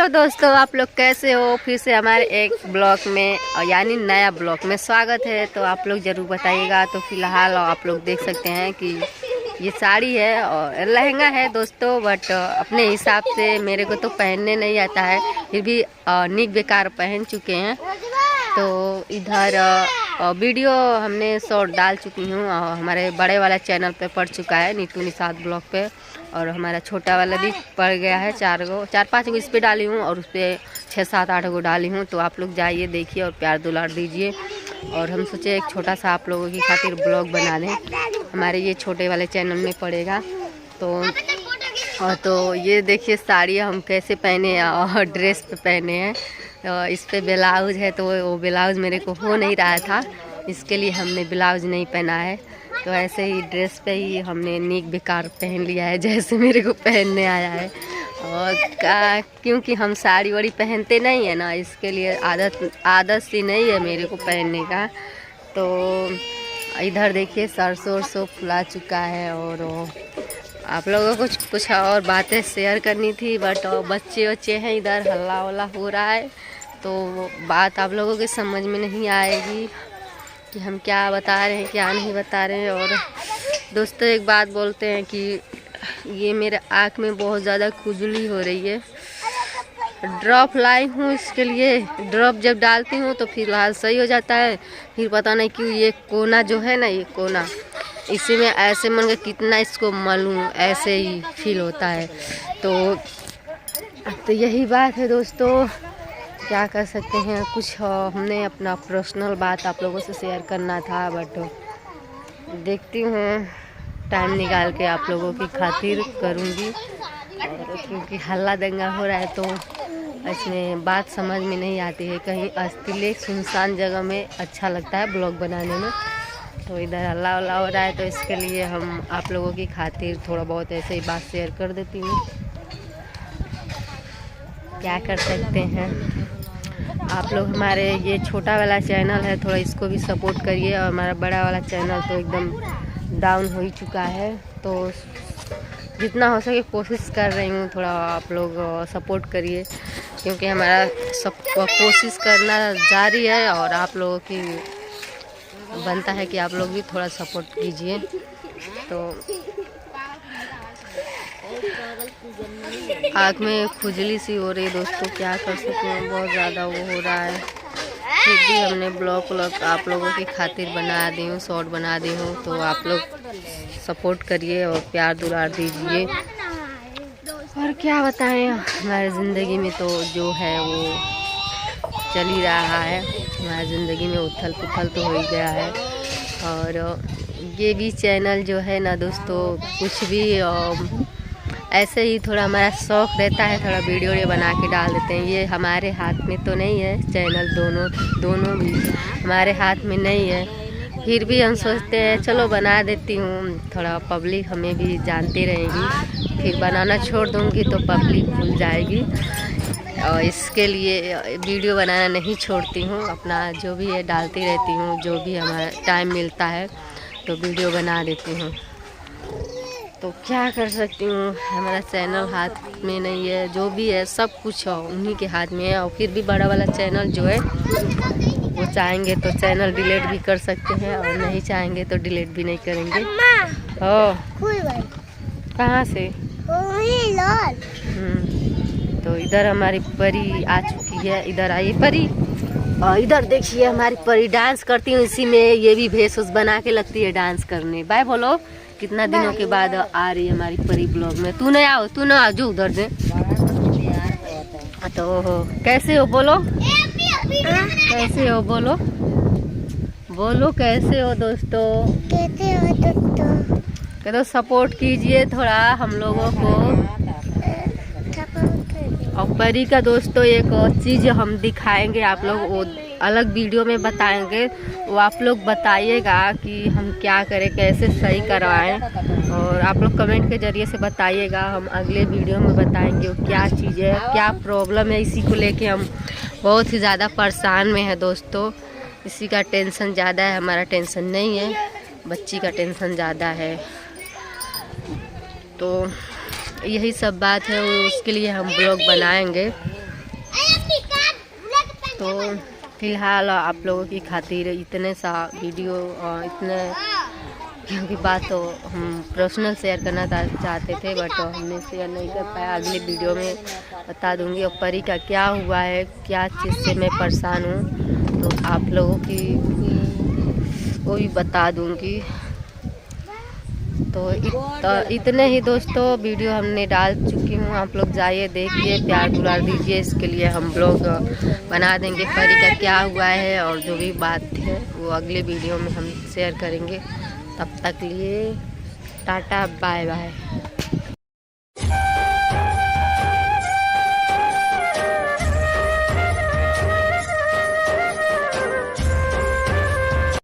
Hello दोस्तों, आप लोग कैसे हो। फिर से हमारे एक ब्लॉग में यानी नया ब्लॉग में स्वागत है। तो आप लोग ज़रूर बताइएगा। तो फिलहाल आप लोग देख सकते हैं कि ये साड़ी है और लहंगा है दोस्तों, बट अपने हिसाब से मेरे को तो पहनने नहीं आता है, फिर भी निक बेकार पहन चुके हैं। तो इधर वीडियो हमने शॉर्ट डाल चुकी हूँ, हमारे बड़े वाला चैनल पे पड़ चुका है नीतू निषाद ब्लॉग पे, और हमारा छोटा वाला भी पड़ गया है। 4-5 गो इस पर डाली हूँ और उस पर 6-7-8 गो डाली हूँ। तो आप लोग जाइए देखिए और प्यार दुलार दीजिए। और हम सोचे एक छोटा सा आप लोगों की खातिर ब्लॉग बना दें, हमारे ये छोटे वाले चैनल में पड़ेगा। तो ये देखिए साड़ी हम कैसे पहने और ड्रेस पे पहने हैं। इस पे ब्लाउज है, तो वो ब्लाउज मेरे को हो नहीं रहा था, इसके लिए हमने ब्लाउज नहीं पहना है। तो ऐसे ही ड्रेस पे ही हमने निक बेकार पहन लिया है, जैसे मेरे को पहनने आया है। और क्योंकि हम साड़ी वाड़ी पहनते नहीं है ना, इसके लिए आदत सी नहीं है मेरे को पहनने का। तो इधर देखिए सरसों फुला चुका है। और आप लोगों को कुछ और बातें शेयर करनी थी, बट बच्चे हैं इधर, हल्ला वल्ला हो रहा है, तो बात आप लोगों के समझ में नहीं आएगी कि हम क्या बता रहे हैं क्या नहीं बता रहे हैं। और दोस्तों एक बात बोलते हैं कि ये मेरे आँख में बहुत ज़्यादा खुजली हो रही है। ड्रॉप लाई हूँ, इसके लिए ड्रॉप जब डालती हूँ तो फिलहाल सही हो जाता है, फिर पता नहीं क्यों ये कोना जो है ना, ये कोना इसी में ऐसे मन के कितना इसको मलूँ, ऐसे ही फील होता है। तो यही बात है दोस्तों, क्या कर सकते हैं। कुछ हमने अपना पर्सनल बात आप लोगों से शेयर करना था, बट देखती हूँ टाइम निकाल के आप लोगों की खातिर करूँगी। और क्योंकि हल्ला दंगा हो रहा है तो इसमें बात समझ में नहीं आती है। कहीं अकेले सुनसान जगह में अच्छा लगता है ब्लॉग बनाने में, तो इधर हल्ला वल्ला हो रहा है, तो इसके लिए हम आप लोगों की खातिर थोड़ा बहुत ऐसे ही बात शेयर कर देती हूँ। क्या कर सकते हैं। आप लोग हमारे ये छोटा वाला चैनल है, थोड़ा इसको भी सपोर्ट करिए। और हमारा बड़ा वाला चैनल तो एकदम डाउन हो ही चुका है, तो जितना हो सके कोशिश कर रही हूँ, थोड़ा आप लोग सपोर्ट करिए, क्योंकि हमारा सब कोशिश करना जारी है। और आप लोगों की बनता है कि आप लोग भी थोड़ा सपोर्ट कीजिए। तो आँख में खुजली सी हो रही है दोस्तों, क्या कर सकते हैं, बहुत ज़्यादा वो हो रहा है। फिर भी हमने ब्लॉग आप लोगों की खातिर बना दी हूँ, शॉर्ट बना दी हूँ। तो आप लोग सपोर्ट करिए और प्यार दुलार दीजिए। और क्या बताएं, हमारी ज़िंदगी में तो जो है वो चल ही रहा है। हमारी ज़िंदगी में उथल पुथल तो हो ही गया है। और ये भी चैनल जो है ना दोस्तों, कुछ भी ऐसे ही थोड़ा हमारा शौक़ रहता है, थोड़ा वीडियो बना के डाल देते हैं। ये हमारे हाथ में तो नहीं है, चैनल दोनों भी हमारे हाथ में नहीं है, फिर भी हम सोचते हैं चलो बना देती हूँ, थोड़ा पब्लिक हमें भी जानती रहेगी। फिर बनाना छोड़ दूँगी तो पब्लिक भूल जाएगी, और इसके लिए वीडियो बनाना नहीं छोड़ती हूँ, अपना जो भी है डालती रहती हूँ। जो भी हमारा टाइम मिलता है तो वीडियो बना देती हूँ। तो क्या कर सकती हूँ, हमारा चैनल हाथ में नहीं है, जो भी है सब कुछ उन्हीं के हाथ में है। और फिर भी बड़ा वाला चैनल जो है वो चाहेंगे तो चैनल डिलीट भी कर सकते हैं, और नहीं चाहेंगे तो डिलीट भी नहीं करेंगे। कहाँ से? तो इधर हमारी परी आ चुकी है, इधर आई परी। और इधर देखिए हमारी परी डांस करती हूँ, इसी में ये भी भेष बना के लगती है डांस करने। बाय बोलो, कितना दिनों के बाद आ रही है हमारी परी ब्लॉग में। तू नहीं आओ जो उधर से। तो कैसे हो बोलो, कैसे हो बोलो, कैसे हो दोस्तों, तो सपोर्ट कीजिए थोड़ा हम लोगों को। और परी का दोस्तों एक चीज़ हम दिखाएंगे आप लोग, वो अलग वीडियो में बताएंगे, वो आप लोग बताइएगा कि हम क्या करें, कैसे सही करवाएं। और आप लोग कमेंट के ज़रिए से बताइएगा, हम अगले वीडियो में बताएंगे वो क्या चीज़ है, क्या प्रॉब्लम है। इसी को लेके हम बहुत ही ज़्यादा परेशान में है दोस्तों, इसी का टेंशन ज़्यादा है, हमारा टेंशन नहीं है, बच्ची का टेंशन ज़्यादा है। तो यही सब बात है, उसके लिए हम ब्लॉग बनाएंगे। तो फिलहाल आप लोगों की खातिर इतने सा वीडियो इतने क्योंकि बात तो हम पर्सनल शेयर करना चाहते थे, बट हमने शेयर नहीं कर पाया। अगले वीडियो में बता दूंगी और परी का क्या हुआ है, क्या चीज़ से मैं परेशान हूँ, तो आप लोगों की वो भी बता दूंगी। तो इतने ही दोस्तों वीडियो हमने डाल चुकी हूँ, आप लोग जाइए देखिए, प्यार दुलार दीजिए। इसके लिए हम ब्लॉग बना देंगे परी का क्या हुआ है और जो भी बात है वो अगले वीडियो में हम शेयर करेंगे। तब तक लिए टाटा बाय बाय।